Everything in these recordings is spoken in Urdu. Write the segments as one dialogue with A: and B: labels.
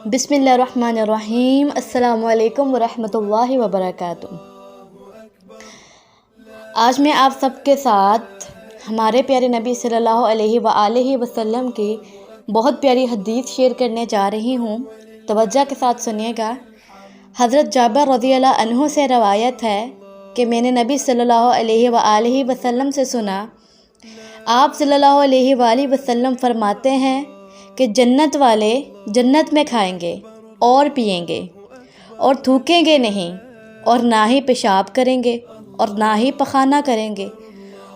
A: بسم اللہ الرحمن الرحیم۔ السلام علیکم ورحمۃ اللہ وبرکاتہ۔ آج میں آپ سب کے ساتھ ہمارے پیارے نبی صلی اللہ علیہ وآلہ وسلم کی بہت پیاری حدیث شیئر کرنے جا رہی ہوں، توجہ کے ساتھ سنیے گا۔ حضرت جابر رضی اللہ عنہ سے روایت ہے کہ میں نے نبی صلی اللہ علیہ وآلہ وسلم سے سنا، آپ صلی اللہ علیہ وآلہ وسلم فرماتے ہیں کہ جنت والے جنت میں کھائیں گے اور پئیں گے اور تھوکیں گے نہیں، اور نہ ہی پیشاب کریں گے اور نہ ہی پخانہ کریں گے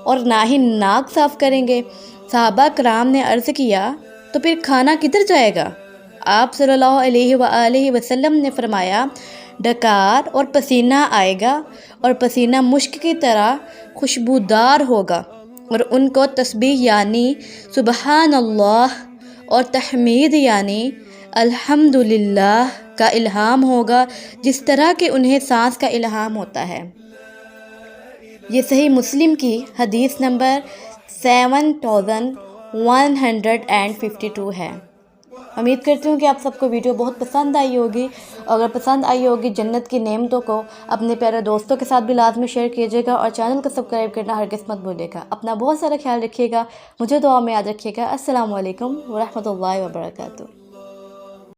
A: اور نہ ہی ناک صاف کریں گے۔ صحابہ کرام نے عرض کیا تو پھر کھانا کدھر جائے گا؟ آپ صلی اللہ علیہ وآلہ وسلم نے فرمایا، ڈکار اور پسینہ آئے گا اور پسینہ مشک کی طرح خوشبودار ہوگا، اور ان کو تسبیح یعنی سبحان اللہ اور تحمید یعنی الحمدللہ کا الہام ہوگا، جس طرح کہ انہیں سانس کا الہام ہوتا ہے۔ یہ صحیح مسلم کی حدیث نمبر 7152 ہے۔ امید کرتی ہوں کہ آپ سب کو ویڈیو بہت پسند آئی ہوگی، اور اگر پسند آئی ہوگی جنت کی نعمتوں کو اپنے پیارے دوستوں کے ساتھ بھی لازمی شیئر کیجیے گا، اور چینل کو سبسکرائب کرنا ہرگز مت بھولیے گا۔ اپنا بہت سارا خیال رکھیے گا، مجھے دعا میں یاد رکھیے گا۔ السلام علیکم ورحمۃ اللہ وبرکاتہ۔